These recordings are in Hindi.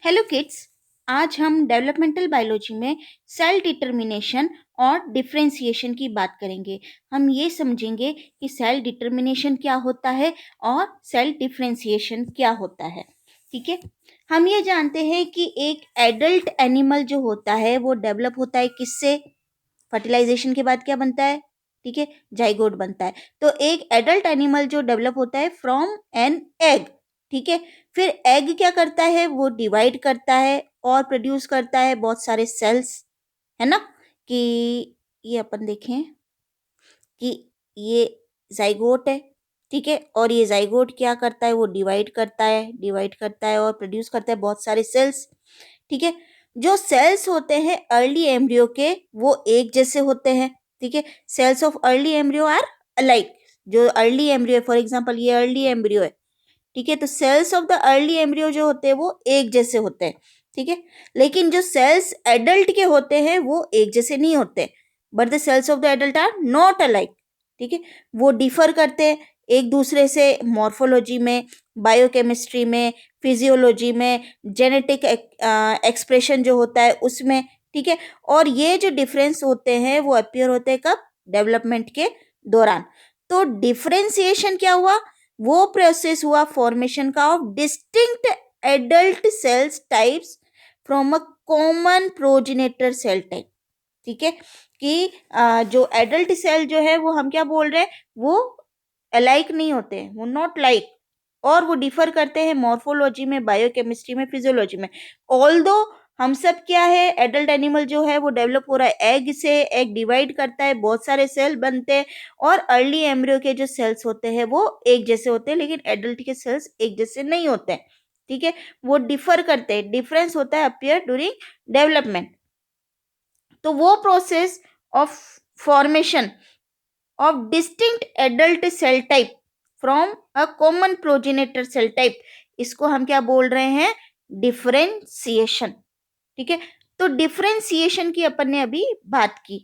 Hello kids. आज हम डेवलपमेंटल बायोलॉजी में सेल डिटर्मिनेशन और डिफरेंशिएशन की बात करेंगे। हम ये समझेंगे कि सेल डिटर्मिनेशन क्या होता है और सेल डिफरेंशिएशन क्या होता है। ठीक है, हम ये जानते हैं कि एक एडल्ट एनिमल जो होता है वो डेवलप होता है किससे? फर्टिलाइजेशन के बाद क्या बनता है? ठीक है, जाइगोट बनता है। तो एक एडल्ट एनिमल जो डेवलप होता है फ्रॉम एन एग। ठीक है, फिर एग क्या करता है? वो डिवाइड करता है और प्रोड्यूस करता है बहुत सारे सेल्स, है ना। कि ये अपन देखें कि ये जाइगोट है। ठीक है, और ये जाइगोट क्या करता है? वो डिवाइड करता है और प्रोड्यूस करता है बहुत सारे सेल्स। ठीक है, जो सेल्स होते हैं अर्ली एम्ब्रियो के वो एक जैसे होते हैं। ठीक है, cells of early embryo are alike. जो अर्ली एम्ब्रियो है, फॉर एग्जांपल ये अर्ली एम्ब्रियो है। ठीक है, तो cells of the early embryo जो होते हैं वो एक जैसे होते हैं। ठीक है, लेकिन जो सेल्स एडल्ट के होते हैं वो एक जैसे नहीं होते, but the cells of the adult are not alike. ठीक है, वो डिफर करते हैं एक दूसरे से मॉर्फोलॉजी में, बायोकेमिस्ट्री में, फिजियोलॉजी में, जेनेटिक एक्सप्रेशन जो होता है उसमें। ठीक है, और ये जो डिफरेंस होते हैं वो अपीयर होते हैं कब? डेवलपमेंट के दौरान। तो डिफरेंशिएशन क्या हुआ? वो प्रोसेस हुआ फॉर्मेशन का of distinct adult cells types from a common progenitor cell type. ठीक है, कि जो एडल्ट सेल जो है वो हम क्या बोल रहे हैं? वो अलाइक नहीं होते हैं, वो नॉट लाइक, और वो डिफर करते हैं मॉर्फोलॉजी में, बायोकेमिस्ट्री में, फिजियोलॉजी में। ऑल्दो हम सब क्या है, एडल्ट एनिमल जो है वो डेवलप हो रहा है एग से, एग डिवाइड करता है, बहुत सारे सेल बनते हैं, और अर्ली एम्ब्रियो के जो सेल्स होते हैं वो एक जैसे होते हैं, लेकिन एडल्ट के सेल्स एक जैसे नहीं होते हैं। ठीक है, वो डिफर करते हैं, डिफरेंस होता है अपीयर ड्यूरिंग डेवलपमेंट। तो वो process of formation of distinct adult cell type from a common progenitor cell type, इसको हम क्या बोल रहे हैं? डिफरेंशिएशन। ठीक है, तो डिफरेंशिएशन की अपन ने अभी बात की।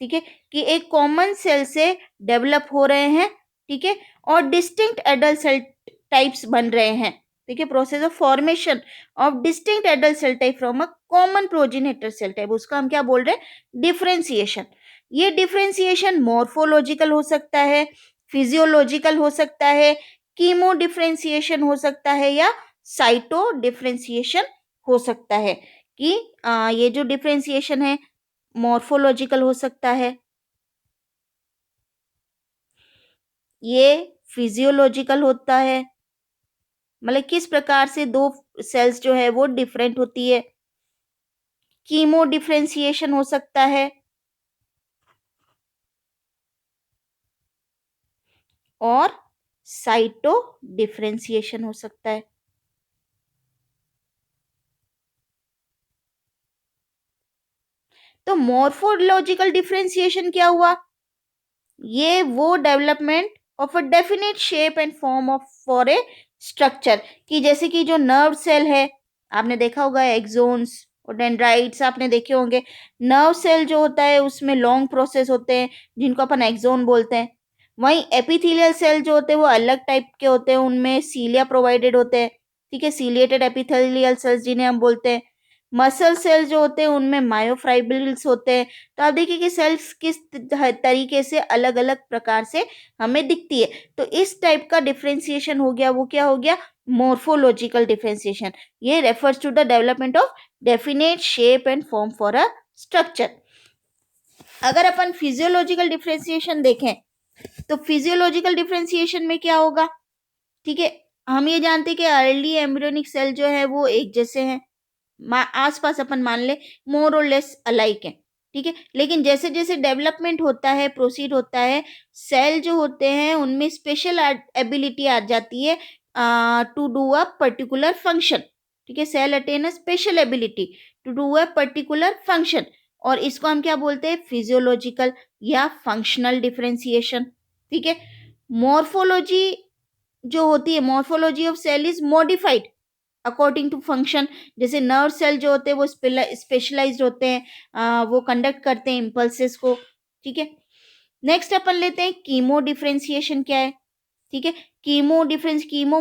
ठीक है, कि एक कॉमन सेल से डेवलप हो रहे हैं। ठीक है, और डिस्टिंक्ट एडल्ट सेल टाइप्स बन रहे हैं। ठीक है, process of formation of distinct adult cell type from a common progenitor cell type, उसका हम क्या बोल रहे हैं? डिफरेंशिएशन। ये डिफरेंशिएशन मॉर्फोलॉजिकल हो सकता है, फिजियोलॉजिकल हो सकता है, कीमो डिफरेंशिएशन हो सकता है, या साइटो डिफरेंशिएशन हो सकता है। कि ये जो डिफरेंशिएशन है मॉर्फोलॉजिकल हो सकता है, ये फिजियोलॉजिकल होता है, मतलब किस प्रकार से दो सेल्स जो है वो डिफरेंट होती है। कीमो डिफरेंशिएशन हो सकता है, और साइटो डिफरेंशिएशन हो सकता है। तो मॉर्फोलॉजिकल डिफरेंशिएशन क्या हुआ? ये वो development of a definite shape and form of for a structure, कि जैसे कि जो नर्व सेल है, आपने देखा होगा एक्सोन्स और डेंड्राइट्स आपने देखे होंगे। नर्व सेल जो होता है उसमें लॉन्ग प्रोसेस होते हैं जिनको अपन एक्सोन बोलते हैं। वहीं एपिथेलियल सेल जो होते हैं वो अलग टाइप के होते हैं, उनमें सीलिया प्रोवाइडेड होते हैं। ठीक है, सीलिएटेड एपिथेलियल सेल्स जिन्हें हम बोलते हैं। मसल सेल जो होते हैं उनमें मायोफाइब्रिल्स होते हैं। तो आप देखिए कि सेल्स किस तरीके से अलग अलग प्रकार से हमें दिखती है। तो इस टाइप का डिफरेंशिएशन हो गया, वो क्या हो गया? Morphological differentiation. ये refers to the development of definite shape and form for a structure. अगर अपन फिजियोलॉजिकल डिफरेंशिएशन देखें तो फिजियोलॉजिकल डिफरेंशिएशन में क्या होगा? ठीक है, हम ये जानते हैं कि अर्ली एम्ब्रियोनिक सेल जो है वो एक जैसे हैं, आसपास अपन मान ले मोर और लेस अलाइक है। ठीक है, लेकिन जैसे जैसे डेवलपमेंट होता है, प्रोसीड होता है, सेल जो होते हैं उनमें स्पेशल एबिलिटी आ जाती है to do a particular function. ठीक है, cell attain a special ability to do a particular function, और इसको हम क्या बोलते हैं? फिजियोलॉजिकल या फंक्शनल डिफरेंशिएशन। ठीक है, मॉर्फोलॉजी जो होती है, morphology of cell is modified according to function. जैसे नर्व सेल जो होते हैं वो स्पेशलाइज्ड होते हैं, वो कंडक्ट करते हैं इम्पल्सेस को। ठीक है, नेक्स्ट अपन लेते हैं कीमो डिफरेंशिएशन क्या है। ठीक है, कीमो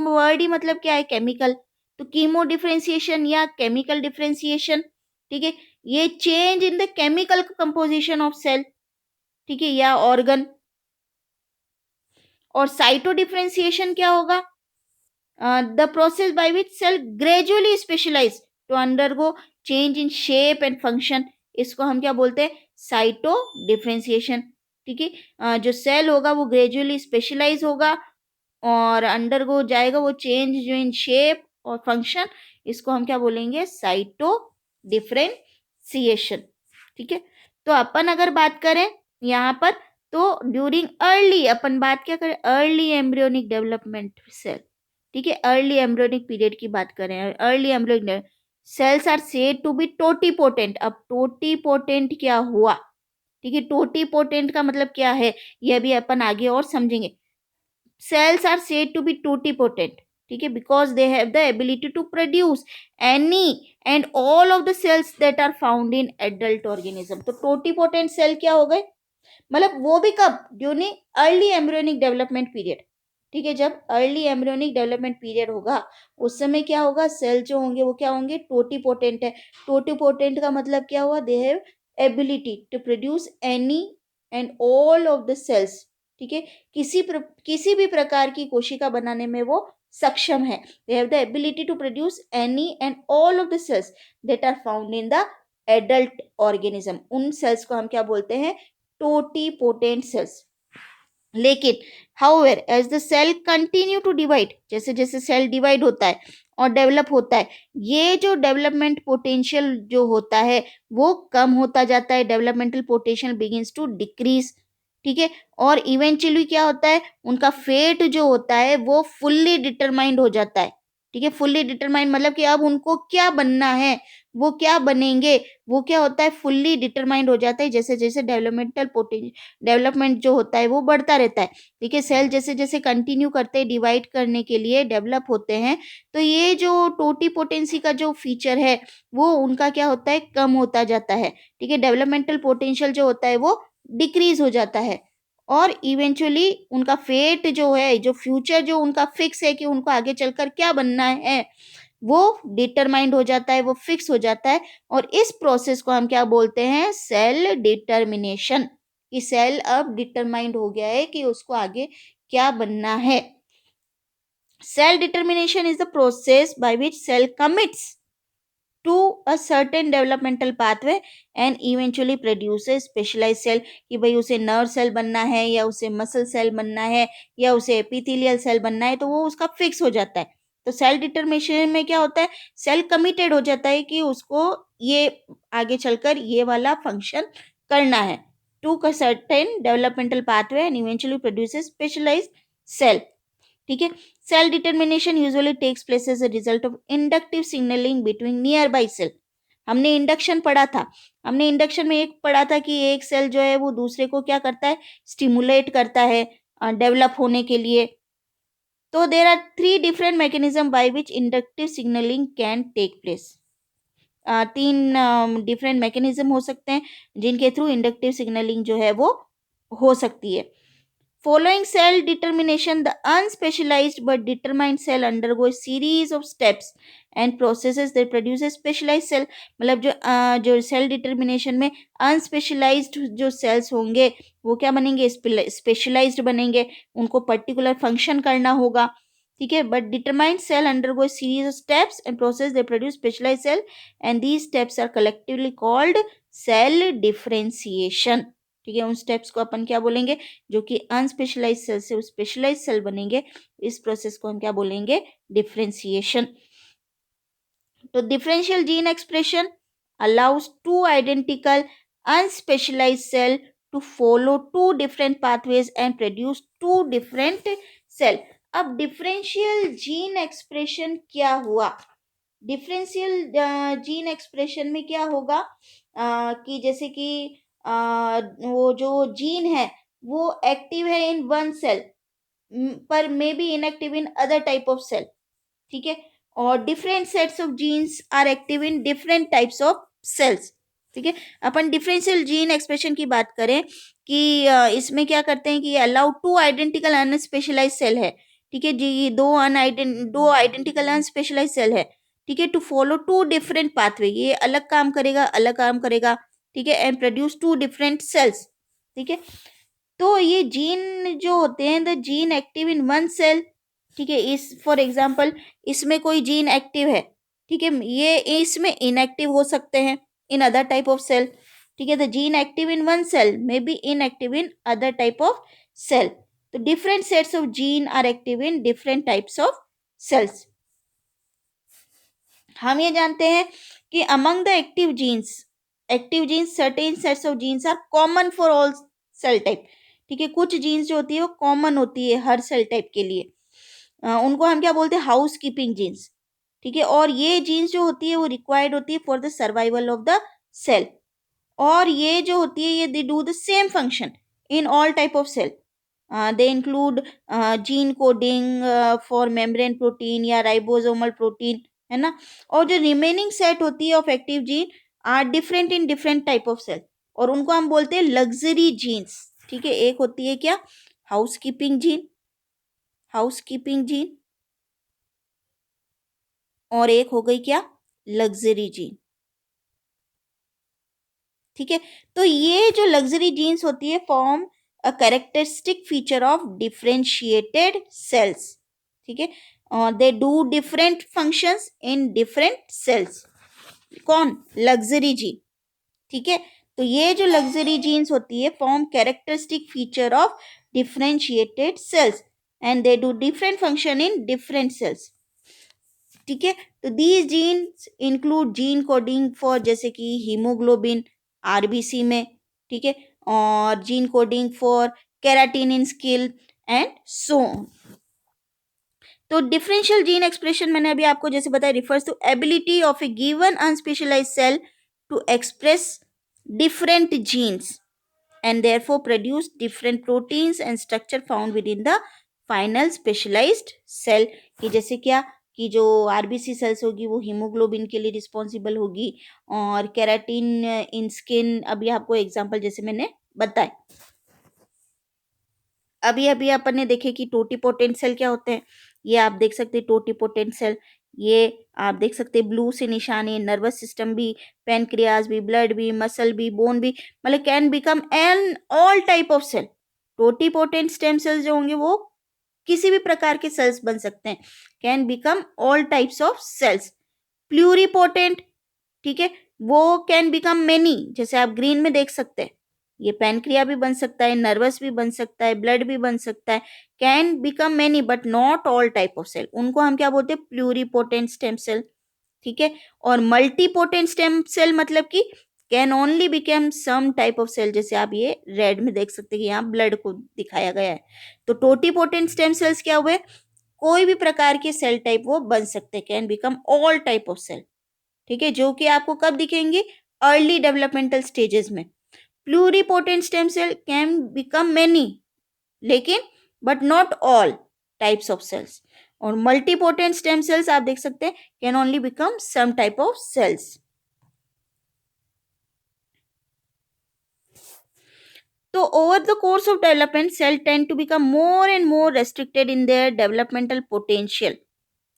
वर्ड ही मतलब क्या है? केमिकल। तो कीमो डिफरेंशिएशन या केमिकल डिफरेंशिएशन, ठीक है, ये change in the chemical composition of cell, ठीक है, या ऑर्गन। और साइटो डिफरेंशिएशन क्या होगा? The process by which cell gradually specialise to undergo change in shape and function, इसको हम क्या बोलते हैं? साइटो डिफरेंशिएशन, ठीक है। जो सेल होगा वो ग्रेजुअली स्पेशलाइज होगा और अंडरगो जाएगा वो चेंज जो इन शेप और फंक्शन, इसको हम क्या बोलेंगे? साइटो डिफरेंशिएशन, ठीक है। तो अपन अगर बात करें यहाँ पर, तो ड्यूरिंग अर्ली, अपन बात क्या करें? अर्ली एम्ब्रियोनिक डेवलपमेंट सेल, ठीक है, अर्ली एम्ब्रियोनिक पीरियड की बात करें। Early embryonic cells are said to be totipotent. अब टोटीपोटेंट क्या हुआ? ठीक है, टोटीपोटेंट का मतलब क्या है, यह भी अपन आगे और समझेंगे। cells are said to be totipotent, ठीक है, because they have the ability to produce any and all of the cells that are found in adult organism। तो totipotent cell क्या हो गए? मतलब वो भी कब? During early embryonic development period, ठीक है, जब अर्ली एम्ब्रियोनिक डेवलपमेंट पीरियड होगा उस समय क्या होगा? सेल जो होंगे वो क्या होंगे? टोटीपोटेंट है। टोटीपोटेंट का मतलब क्या हुआ? They have ability to produce any and all of the cells, ठीक है, किसी भी प्रकार की कोशिका बनाने में वो सक्षम है। They have the ability to produce any and all of the cells that are found in the adult organism. उन सेल्स को हम क्या बोलते हैं? Totipotent cells. लेकिन however as the cell continue to divide, जैसे जैसे सेल डिवाइड होता है और डेवलप होता है, ये जो डेवलपमेंट पोटेंशियल जो होता है वो कम होता जाता है। Developmental potential begins to decrease, ठीक है, और इवेंचुअली क्या होता है? उनका फेट जो होता है वो फुल्ली डिटरमाइंड हो जाता है, ठीक है। फुल्ली डिटरमाइंड मतलब कि अब उनको क्या बनना है, वो क्या बनेंगे, वो क्या होता है? फुल्ली डिटरमाइंड हो जाता है। जैसे जैसे डेवलपमेंट जो होता है वो बढ़ता रहता है, ठीक है। सेल जैसे जैसे कंटिन्यू करते हैं डिवाइड करने के लिए, डेवलप होते हैं, तो ये जो टोटीपोटेंसी का जो फीचर है वो उनका क्या होता है? कम होता जाता है, ठीक है। डेवलपमेंटल पोटेंशियल जो होता है वो डिक्रीज हो जाता है और इवेंचुअली उनका फेट जो है, जो फ्यूचर जो उनका फिक्स है कि उनको आगे चलकर क्या बनना है, वो डिटरमाइंड हो जाता है, वो फिक्स हो जाता है। और इस प्रोसेस को हम क्या बोलते हैं? Cell determination. कि सेल अब डिटरमाइंड हो गया है कि उसको आगे क्या बनना है। Cell determination is the process by which cell commits to a certain developmental pathway and eventually produces specialized cell, कि भाई उसे नर्व सेल बनना है या उसे मसल सेल बनना है या उसे एपिथेलियल सेल बनना है, तो वो उसका फिक्स हो जाता है। तो सेल डिटर्मिनेशन में क्या होता है? सेल कमिटेड हो जाता है कि उसको ये आगे चलकर ये वाला फंक्शन करना है। To a certain developmental pathway and eventually produces specialized cell, ठीक है। Cell determination usually takes place as a result of inductive signalling between nearby cell. हमने इंडक्शन पढ़ा था, हमने इंडक्शन में एक पढ़ा था कि एक सेल जो है वो दूसरे को क्या करता है? स्टिमुलेट करता है डेवलप होने के लिए। तो there are 3 different mechanism by which inductive signalling can take place. 3 different mechanism हो सकते हैं जिनके थ्रू इंडक्टिव सिग्नलिंग जो है वो हो सकती है। Following cell determination, the unspecialized but determined cell undergo a series of steps and processes that produce a specialized cell। मतलब जो सेल डिटर्मिनेशन में अनस्पेशलाइज्ड जो सेल्स होंगे वो क्या बनेंगे? स्पेशलाइज्ड बनेंगे, उनको पर्टिकुलर फंक्शन करना होगा, ठीक है। But determined cell undergo series of steps and process they produce specialised cell and these steps are collectively called cell differentiation, ठीक है। उन स्टेप्स को अपन क्या बोलेंगे? जो कि अनस्पेशलाइज्ड सेल से स्पेशलाइज्ड सेल बनेंगे, इस प्रोसेस को हम क्या बोलेंगे? डिफरेंशिएशन। तो differential gene expression allows to identical unspecialised cell to follow 2 different pathways and produce 2 different cell. अब डिफरेंशियल जीन एक्सप्रेशन क्या हुआ? डिफरेंशियल जीन एक्सप्रेशन में क्या होगा? कि जैसे कि वो जो जीन है वो एक्टिव है इन वन सेल पर may be inactive in other type of cell, ठीक है। और different sets of genes are active in different types of cells, ठीक है। अपन डिफरेंशियल जीन एक्सप्रेशन की बात करें कि इसमें क्या करते हैं कि अलाउ 2 आइडेंटिकल अनस्पेशलाइज्ड सेल है, ठीक है जी, दो आइडेंटिकल अनस्पेशलाइज सेल है, ठीक है, to follow two different pathway, ये अलग काम करेगा, अलग काम करेगा, ठीक है, and produce two different cells, ठीक है। तो ये जीन जो होते हैं, the gene active in one cell, ठीक है, इस फॉर एग्जांपल इसमें कोई जीन एक्टिव है, ठीक है, ये इसमें इनएक्टिव हो सकते हैं in other type of cell, ठीक है। The gene active in one cell may B inactive in other type of cell, तो different sets of gene are active in different types of cells. हम ये जानते हैं कि among the active genes certain sets of genes are common for all cell type, ठीक है, कुछ जीन्स जो होती है वो कॉमन होती है हर सेल टाइप के लिए, उनको हम क्या बोलते हैं, हाउस कीपिंग जीन्स, ठीक है। और ये जीन्स जो होती है वो रिक्वायर्ड होती है for the survival of the cell, और ये जो होती है ये they do the same function in all type of cell, they include gene coding for membrane protein या राइबोसोमल प्रोटीन, है ना। और जो रिमेनिंग सेट होती है of active gene are different in different type of cell, और उनको हम बोलते हैं लग्जरी जीन्स, ठीक है। एक होती है क्या, हाउस कीपिंग जीन, और एक हो गई क्या, लग्जरी जीन, ठीक है। तो ये जो लग्जरी जीन्स होती है form a characteristic feature of differentiated sales, ठीक है, they do different functions in different cells, कौन, लग्जरी जीन, ठीक है। तो ये जो लग्जरी जीन्स होती है form characteristic feature of differentiated sales and they do different function in different cells, ठीक है। तो these genes include gene coding for, जैसे कि हीमोग्लोबिन आरबीसी में, ठीक है, और gene coding for keratin in skill and so on. तो डिफरेंशियल जीन एक्सप्रेशन मैंने अभी आपको जैसे बताया refers to ability of a given unspecialised cell to express different genes and therefore produce different proteins and structure found within the final specialized cell, कि जैसे क्या, कि जो आरबीसी सेल्स होगी वो हीमोग्लोबिन के लिए रिस्पॉन्सिबल होगी, और केराटिन इन स्किन, अभी आपको एग्जांपल जैसे मैंने बताया। अभी अभी अपन ने देखे कि टोटीपोटेंट सेल क्या होते हैं, ये आप देख सकते हैं टोटीपोटेंट सेल, ये आप देख सकते हैं ब्लू से निशान है, नर्वस सिस्टम भी, पेनक्रियाज भी, ब्लड भी, मसल भी, बोन भी, मतलब can become an all type of cell. Totipotent stem cells जो होंगे वो किसी भी प्रकार के सेल्स बन सकते हैं, can become all types of cells. Pluripotent, ठीक है, वो कैन बिकम मेनी, जैसे आप ग्रीन में देख सकते हैं, ये पैनक्रिया भी बन सकता है, नर्वस भी बन सकता है, ब्लड भी बन सकता है, can become many but not all type of cell, उनको हम क्या बोलते हैं, प्लूरिपोटेंट स्टेम सेल, ठीक है। और मल्टीपोटेंट स्टेम सेल मतलब कि can only become some type of cell, जैसे आप ये रेड में देख सकते हैं कि यहाँ ब्लड को दिखाया गया है। तो टोटीपोटेंट स्टेम सेल्स क्या हुए, कोई भी प्रकार के सेल टाइप वो बन सकते हैं, can become all type of cell, ठीक है, जो कि आपको कब दिखेंगे, अर्ली डेवलपमेंटल स्टेजेस में। Pluripotent stem cell can become many, लेकिन but not all types of cells. और मल्टीपोटेंट स्टेम सेल्स आप देख सकते हैं can only become some type of cells. तो over the course of development cell tend to become more and more restricted in their developmental potential,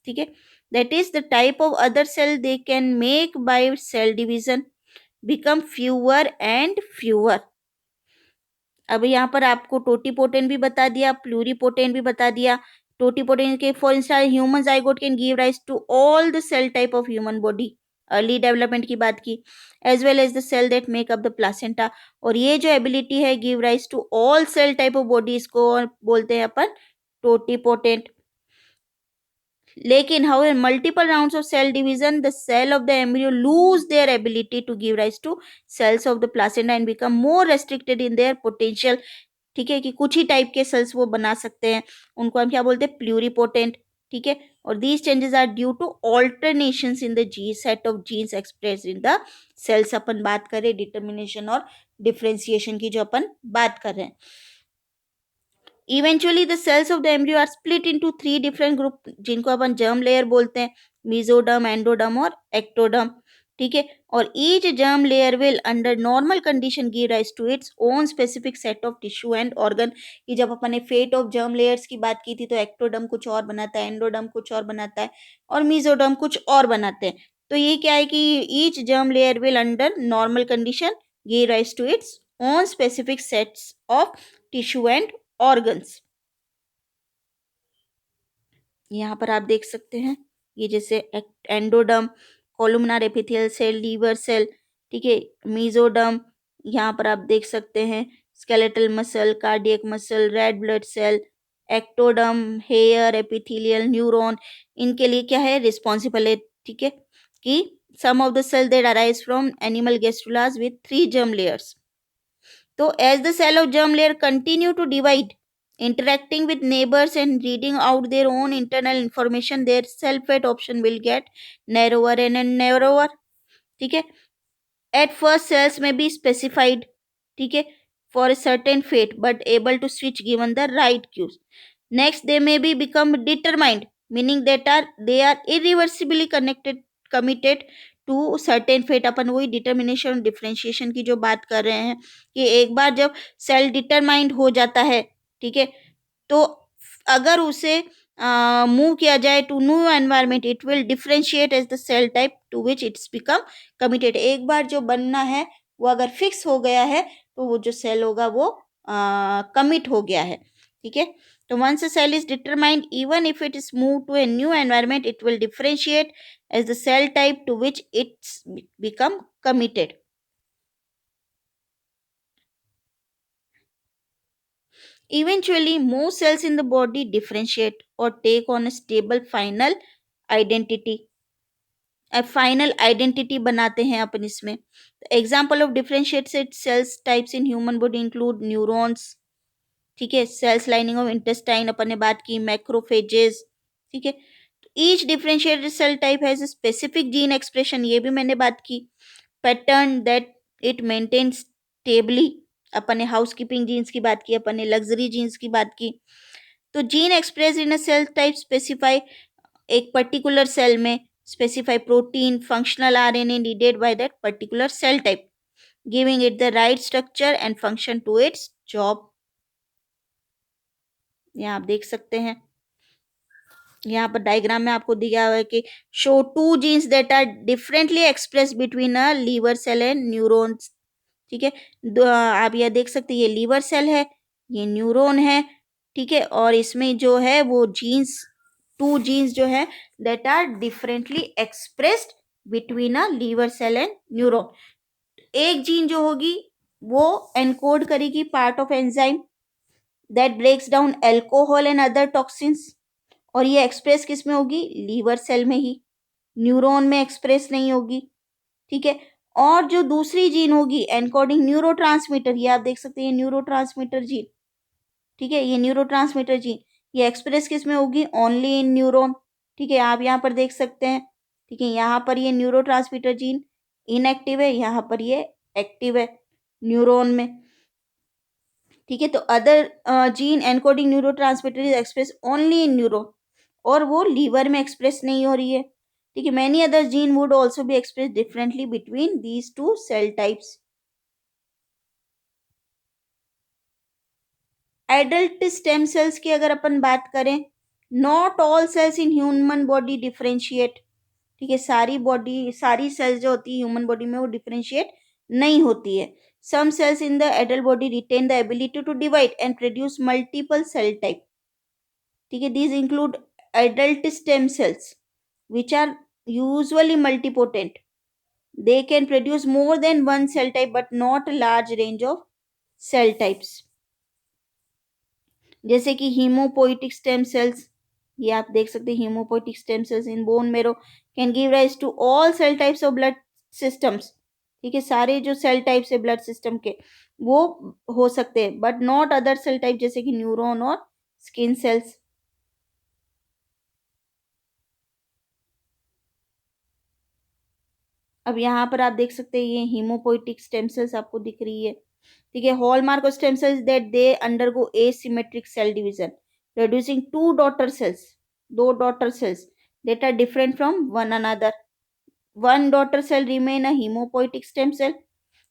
ठीक है, that is the type of other cell they can make by cell division become fewer and fewer. अब यहाँ पर आपको टोटीपोटेंट भी बता दिया, प्लूरिपोटेंट भी बता दिया। टोटीपोटेंट के for instance human zygote can give rise to all the cell type of human body, early development की बात की, as well as the cell that make up the placenta. और ये जो एबिलिटी है give rise to all cell type of body, इसको बोलते हैं अपन टोटीपोटेंट। लेकिन however multiple rounds of cell division the cell of the embryo lose their ability to give rise to cells of the placenta and become more restricted in their potential, ठीक है, कि कुछ ही टाइप के सेल्स वो बना सकते हैं, उनको हम क्या बोलते हैं, प्लूरिपोटेंट, ठीक है। और these changes are due to alternations in the G set of genes expressed in the cells. अपन बात करें डिटर्मिनेशन और डिफरेंशिएशन की, जो अपन बात कर रहे हैं। Eventually the cells of the embryo are split into 3 different group, जिनको अपन जर्म लेयर बोलते हैं, मीजोडर्म, एंडोडर्म और एक्टोडर्म, ठीक है। और each germ layer will under normal condition give rise to its own specific set of tissue and organ. कि जब अपन ने फेट ऑफ जर्म लेयर्स की बात की थी तो एक्टोडर्म कुछ और बनाता है, एंडोडर्म कुछ और बनाता है और मीजोडर्म कुछ और बनाते हैं। तो ये क्या है कि each germ layer will under normal condition give rise to its own specific sets of tissue and organs. यहाँ पर आप देख सकते हैं ये जैसे endoderm, columnar epithelial cell, liver cell, ठीक है, मीजोडर्म, यहाँ पर आप देख सकते हैं skeletal muscle, cardiac muscle, red blood cell, ectoderm, hair, epithelial, neuron, इनके लिए क्या है रिस्पॉन्सिबल है, ठीक है, कि some of the cell that arise from animal gastrulas with 3 germ layers. So as the cell of germ layer continue to divide, interacting with neighbors and reading out their own internal information, their cell fate option will get narrower and narrower. ठीक है। At first cells may be specified, ठीक है, for a certain fate but able to switch given the right cues. Next they may be become determined, meaning that they are irreversibly committed to certain fate. अपन वही डिटर्मिनेशन और डिफ्रेंशिएशन की जो बात कर रहे हैं कि एक बार जब सेल डिटरमाइंड हो जाता है, ठीक है, तो अगर उसे मूव किया जाए to new environment it will differentiate as the cell type to which it's become committed. एक बार जो बनना है वो अगर फिक्स हो गया है तो वो जो सेल होगा वो कमिट हो गया है, ठीक है। तो once a cell is determined, even if it is moved to a new environment, it will differentiate as the cell type to which it's become committed. Eventually, most cells in the body differentiate or take on a stable final identity. Final identity बनाते हैं अपन इसमें। Example of differentiated cells types in human body include neurons, ठीक है, सेल्स लाइनिंग ऑफ इंटेस्टाइन अपन ने बात की, मैक्रोफेजेस, ठीक है। Each differentiated cell type has a specific gene expression, ये भी मैंने बात की। Pattern that it maintain stably, अपन ने हाउस कीपिंग जीन्स की बात की, अपन ने लग्जरी जीन्स की बात की। तो gene express in a cell type specify एक पर्टिकुलर सेल में specify protein functional RNA needed by that particular cell type, giving it the right structure and function to its job. यहाँ आप देख सकते हैं, यहाँ पर डायग्राम में आपको दिया हुआ है कि show 2 genes that are differently express between a liver cell and neurons, ठीक है। आप यह देख सकते हैं ये लीवर सेल है, ये न्यूरॉन है, ठीक है, और इसमें जो है वो जीन्स 2 जीन्स जो है that are differently expressed between a liver cell and neuron. एक जीन जो होगी वो एनकोड करेगी part of enzyme that breaks down alcohol and other toxins, और ये एक्सप्रेस किस में होगी लीवर सेल में ही, न्यूरॉन में एक्सप्रेस नहीं होगी, ठीक है। और जो दूसरी जीन होगी एनकोडिंग न्यूरोट्रांसमीटर, ये आप देख सकते हैं न्यूरोट्रांसमीटर जीन, ठीक है, ये न्यूरोट्रांसमीटर जीन ये एक्सप्रेस किस में होगी ओनली इन न्यूरॉन, ठीक है, आप यहाँ पर देख सकते हैं, ठीक है, यहाँ पर ये न्यूरोट्रांसमीटर जीन इनएक्टिव है, यहाँ पर ये एक्टिव है न्यूरॉन में, ठीक है। तो other gene encoding neurotransmitter is express only in neuron, और वो लीवर में एक्सप्रेस नहीं हो रही है, ठीक है। Many other gene would also be express differently between these 2 cell types. Adult stem cells की अगर अपन बात करें, not all cells in human body differentiate, ठीक है, सारी सेल्स जो होती है ह्यूमन बॉडी में वो डिफरेंशिएट नहीं होती है। Some cells in the adult body retain the ability to divide and produce multiple cell type, ठीक है, these include adult stem cells which are usually multipotent. They can produce more than one cell type but not a large range of cell types. जैसे कि हीमोपोइटिक स्टेम सेल्स, ये आप देख सकते हैं haemopoietic stem cells in bone marrow can give rise to all cell types of blood systems, ठीक है, सारे जो सेल टाइप्स है ब्लड सिस्टम के वो हो सकते हैं but not other cell type जैसे कि न्यूरॉन और स्किन सेल्स। अब यहाँ पर आप देख सकते हैं ये हीमोपोइटिक स्टेम सेल्स आपको दिख रही है, ठीक है। Hallmark of stem cells that they undergo asymmetric cell division producing 2 daughter cells, 2 daughter cells that are different from one another, one daughter cell remain a hemopoietic stem cell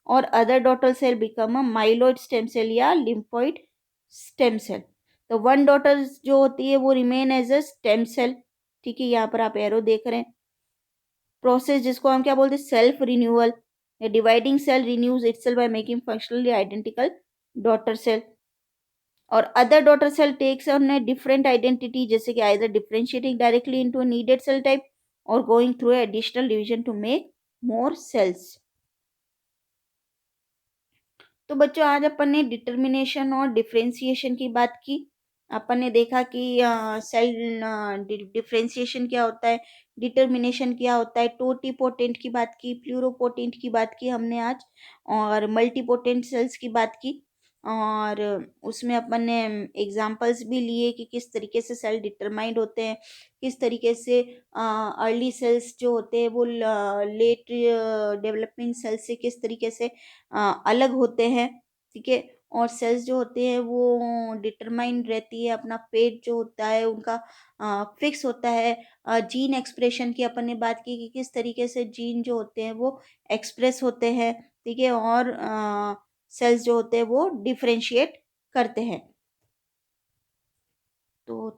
और other daughter cell become a myeloid stem cell या लिम्फोइड स्टेम सेल। तो वन डॉटर जो होती है वो remain as a stem cell. ठीक है, यहाँ पर आप एरो देख रहे हैं। प्रोसेस जिसको हम क्या बोलते हैं, self renewal. Dividing cell renews itself by making functionally identical daughter cell. और other daughter cell takes on a different identity, जैसे कि either differentiating directly into a needed cell type और going through additional division to make more cells. तो बच्चों आज अपन ने डिटर्मिनेशन और डिफरेंशिएशन की बात की। अपन ने देखा कि सेल डिफरेंशिएशन क्या होता है, डिटर्मिनेशन क्या होता है, टोटीपोटेंट की बात की, प्लूरोपोटेंट की बात की हमने आज, और मल्टीपोटेंट सेल्स की बात की। और उसमें अपन ने एग्जांपल्स भी लिए कि किस तरीके से सेल डिटरमाइंड होते हैं, किस तरीके से अर्ली सेल्स जो होते हैं वो लेट डेवलपिंग सेल्स से किस तरीके से अलग होते हैं। ठीक है, और सेल्स जो होते हैं वो डिटरमाइंड रहती है, अपना पेट जो होता है उनका फिक्स होता है। जीन एक्सप्रेशन की अपन ने बात की कि किस तरीके से जीन जो होते हैं वो एक्सप्रेस होते हैं। ठीक है, और सेल्स जो होते हैं वो डिफरेंशिएट करते हैं। तो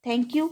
थैंक यू।